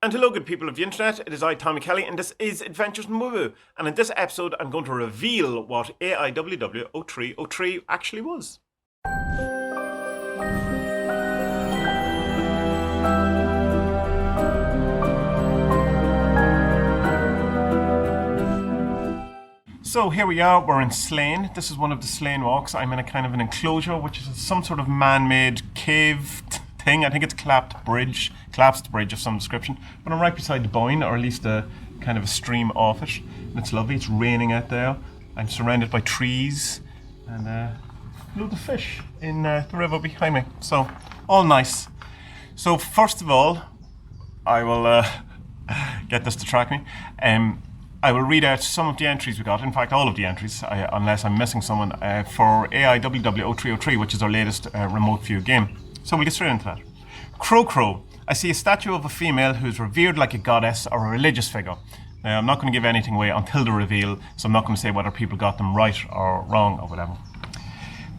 And hello good people of the internet, it is I, Tommy Kelly, and this is Adventures in Woo. And in this episode I'm going to reveal what AIWW0303 actually was. So here we are, we're in Slane. This is one of the Slane walks. I'm in a kind of an enclosure, which is some sort of man-made cave thing. I think it's collapsed bridge of some description. But I'm right beside the Boyne, or at least a kind of a stream off it. And it's lovely, it's raining out there. I'm surrounded by trees and loads of fish in the river behind me. So, all nice. So first of all, I will get this to track me. I will read out some of the entries we got, in fact all of the entries, unless I'm missing someone, for AIWW0303, which is our latest remote view game. So we'll get straight into that. Crow. I see a statue of a female who's revered like a goddess or a religious figure. Now I'm not going to give anything away until the reveal, so I'm not going to say whether people got them right or wrong or whatever.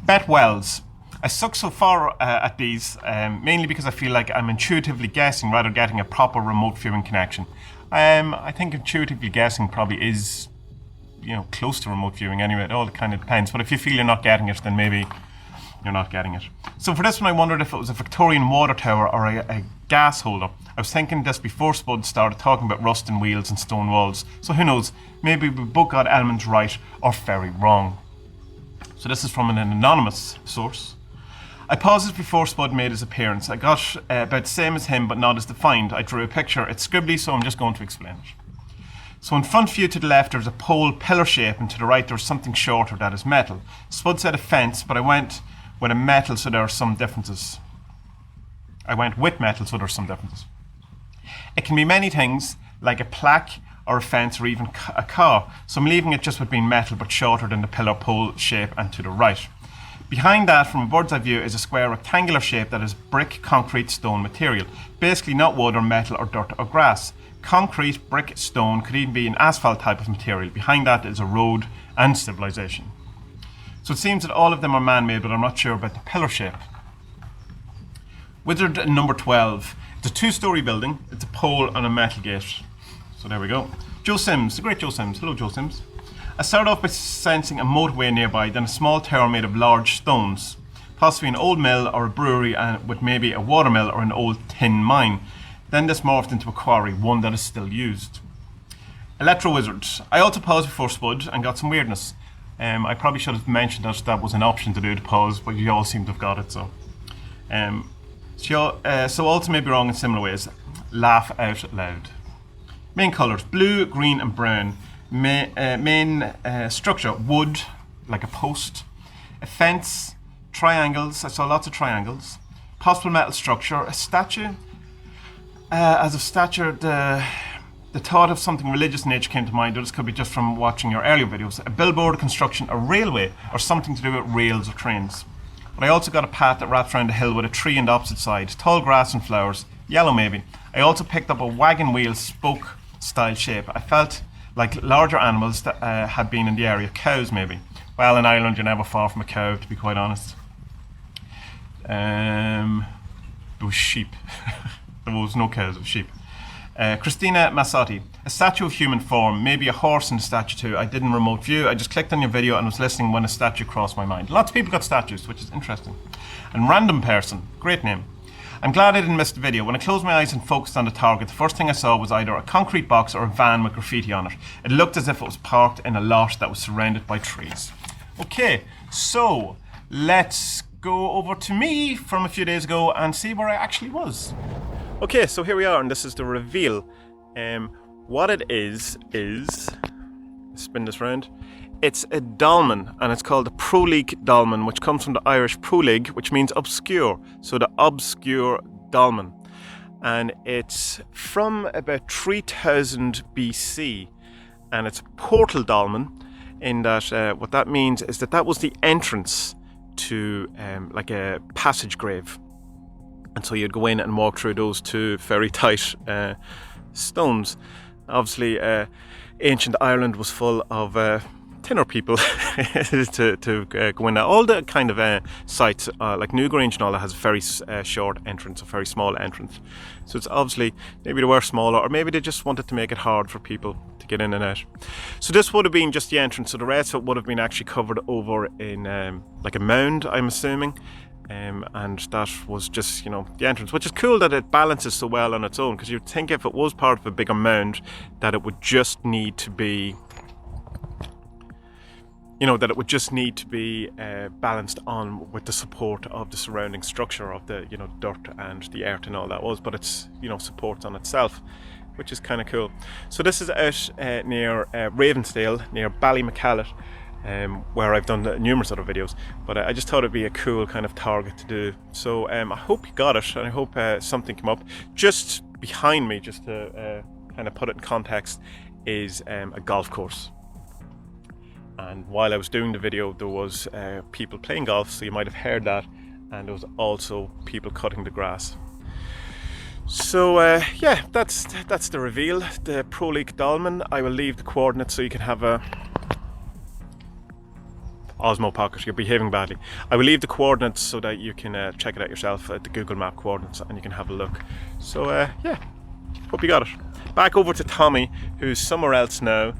Bet Wells. I suck so far at these, mainly because I feel like I'm intuitively guessing rather than getting a proper remote viewing connection. I think intuitively guessing probably is, close to remote viewing anyway. It all kind of depends. But if you feel you're not getting it, then maybe you're not getting it. So for this one, I wondered if it was a Victorian water tower or a gas holder. I was thinking this before Spud started talking about rust and wheels and stone walls. So who knows? Maybe we both got elements right or very wrong. So this is from an anonymous source. I paused it before Spud made his appearance. I got about the same as him, but not as defined. I drew a picture. It's scribbly, so I'm just going to explain it. So in front view to the left, there's a pole pillar shape, and to the right, there's something shorter that is metal. Spud said a fence, but I went with a metal, so there are some differences. It can be many things, like a plaque or a fence or even a car. So I'm leaving it just with being metal, but shorter than the pillar pole shape and to the right. Behind that, from a bird's eye view, is a square rectangular shape that is brick, concrete, stone material. Basically not wood or metal or dirt or grass. Concrete, brick, stone could even be an asphalt type of material. Behind that is a road and civilization. So it seems that all of them are man-made, but I'm not sure about the pillar shape. Wizard number 12. It's a 2-story building. It's a pole and a metal gate. So there we go. Joe Sims, the great Joe Sims. Hello, Joe Sims. I started off by sensing a motorway nearby, then a small tower made of large stones. Possibly an old mill or a brewery with maybe a watermill or an old tin mine. Then this morphed into a quarry, one that is still used. Electro Wizard. I also paused before Spud and got some weirdness. I probably should have mentioned that was an option to do to pause, but you all seem to have got it, so. So also may be wrong in similar ways. Laugh out loud. Main colours, blue, green and brown. Main structure, wood, like a post. A fence, triangles, I saw lots of triangles. Possible metal structure, a statue. As of stature, the thought of something religious in nature came to mind, or this could be just from watching your earlier videos. A billboard, a construction, a railway, or something to do with rails or trains. But I also got a path that wraps around a hill with a tree on the opposite side, tall grass and flowers, yellow maybe. I also picked up a wagon wheel spoke style shape. I felt like larger animals that had been in the area, cows maybe. Well, in Ireland you're never far from a cow, to be quite honest. There was sheep. There was no cows, it was sheep. Christina Massotti, a statue of human form, maybe a horse in the statue too. I didn't remote view, I just clicked on your video and was listening when a statue crossed my mind. Lots of people got statues, which is interesting. And Random Person, great name. I'm glad I didn't miss the video. When I closed my eyes and focused on the target, the first thing I saw was either a concrete box or a van with graffiti on it. It looked as if it was parked in a lot that was surrounded by trees. Okay, so let's go over to me from a few days ago and see where I actually was. Okay, so here we are, and this is the reveal. What it is, spin this round, it's a dolmen, and it's called the Pro League dolmen, which comes from the Irish Pro League, which means obscure, so the obscure dolmen. And it's from about 3000 BC, and it's a portal dolmen, in that what that means is that was the entrance to like a passage grave. And so you'd go in and walk through those two very tight stones. Obviously, ancient Ireland was full of 10 or people to go in there. All the kind of sites, like Newgrange and all that, has a very short entrance, a very small entrance. So it's obviously, maybe they were smaller, or maybe they just wanted to make it hard for people to get in and out. So this would have been just the entrance, so the rest of it would have been actually covered over in like a mound, I'm assuming. And that was just, you know, the entrance, which is cool that it balances so well on its own, because you'd think if it was part of a bigger mound that it would just need to be, you know, balanced on with the support of the surrounding structure of the, you know, dirt and the earth and all that was, but it's, you know, supports on itself, which is kind of cool. So this is out near Ravensdale, near Ballymacallet, where I've done numerous other videos, but I just thought it'd be a cool kind of target to do. So I hope you got it, and I hope something came up. Just behind me, just to kind of put it in context, is a golf course. And while I was doing the video, there was people playing golf, so you might have heard that, and there was also people cutting the grass. So yeah, that's the reveal, the Pro League Dolman. I will leave the coordinates so you can have a Osmo Pocket, you're behaving badly. I will leave the coordinates so that you can check it out yourself at the Google Map coordinates, and you can have a look. So yeah, hope you got it. Back over to Tommy, who's somewhere else now,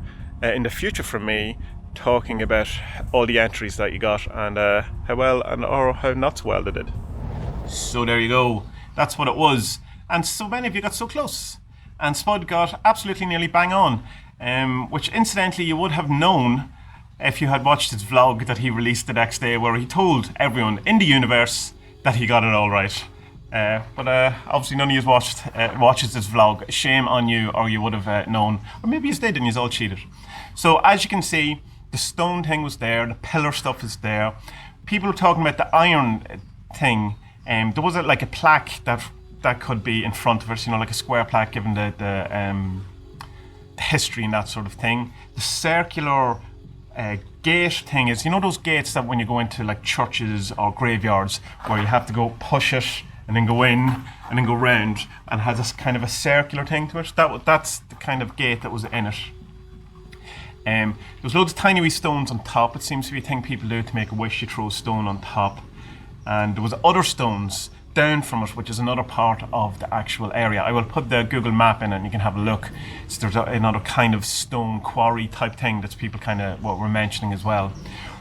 in the future from me, talking about all the entries that you got, and how well or how not so well they did. So there you go, that's what it was. And so many of you got so close, and Spud got absolutely nearly bang on, which incidentally you would have known if you had watched his vlog that he released the next day, where he told everyone in the universe that he got it all right. But obviously none of you watches this vlog. Shame on you, or you would have known. Or maybe you did and you all cheated. So as you can see, the stone thing was there, the pillar stuff is there. People were talking about the iron thing. There was like a plaque that could be in front of us, you know, like a square plaque, given the history and that sort of thing. The circular gate thing is, you know, those gates that when you go into like churches or graveyards, where you have to go push it and then go in and then go round, and has this kind of a circular thing to it. That's the kind of gate that was in it. There's loads of tiny wee stones on top. It seems to be a thing people do to make a wish. You throw a stone on top, and there was other stones down from it, which is another part of the actual area. I will put the Google map in and you can have a look. So there's another kind of stone quarry type thing that's people kind of what we're mentioning as well.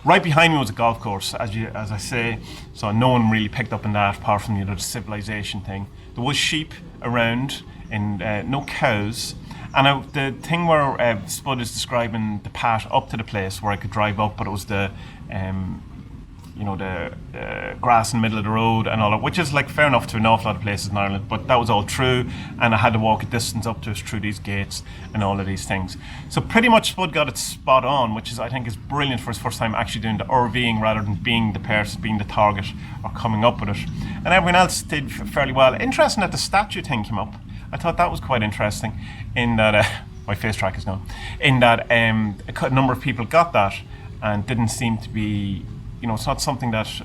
Right behind me was a golf course, as I say, so no one really picked up on that apart from the civilization thing. There was sheep around and no cows. And the thing where Spud is describing the path up to the place where I could drive up, but it was the you know, the grass in the middle of the road and all that, which is like fair enough to an awful lot of places in Ireland, but that was all true, and I had to walk a distance up to us through these gates and all of these things. So pretty much Spud got it spot on, which is, I think, is brilliant for his first time actually doing the RVing rather than being the person, being the target or coming up with it. And everyone else did fairly well. Interesting that the statue thing came up. I thought that was quite interesting in that, my face track is gone, in that a number of people got that and didn't seem to be, you know, it's not something that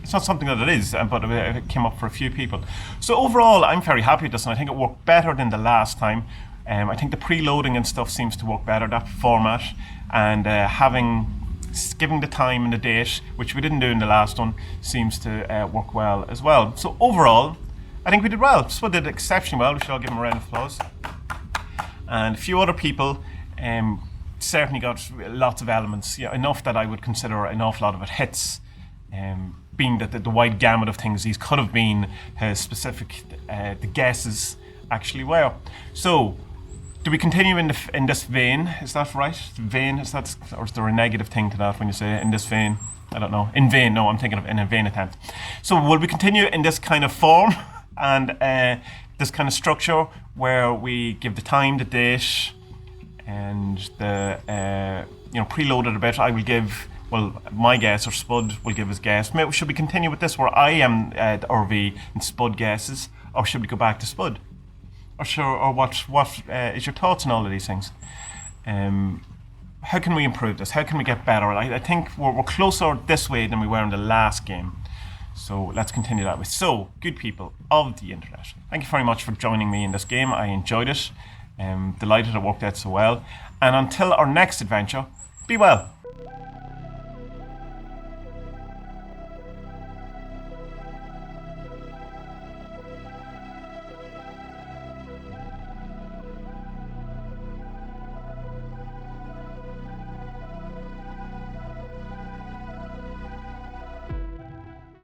it is, but it came up for a few people. So overall, I'm very happy with this, and I think it worked better than the last time. I think the preloading and stuff seems to work better, that format, and giving the time and the date, which we didn't do in the last one, seems to work well as well. So overall, I think we did well. Spud did exceptionally well. We should all give him a round of applause. And a few other people certainly got lots of elements, yeah, enough that I would consider an awful lot of it hits, being that the wide gamut of things these could have been specific, the guesses actually were. So, do we continue in this vein? Is that right? Vein, or is there a negative thing to that when you say in this vein? I don't know. In vain, no, I'm thinking of in a vain attempt. So will we continue in this kind of form and this kind of structure where we give the time, the date, and the preloaded a bit? I will give, well, my guess, or Spud will give his guess. Maybe should we continue with this where I am the RV and Spud guesses, or should we go back to Spud? Or what is your thoughts on all of these things? How can we improve this? How can we get better? I think we're closer this way than we were in the last game. So let's continue that way. So, good people of the internet, thank you very much for joining me in this game. I enjoyed it. Delighted it worked out so well. And until our next adventure, be well.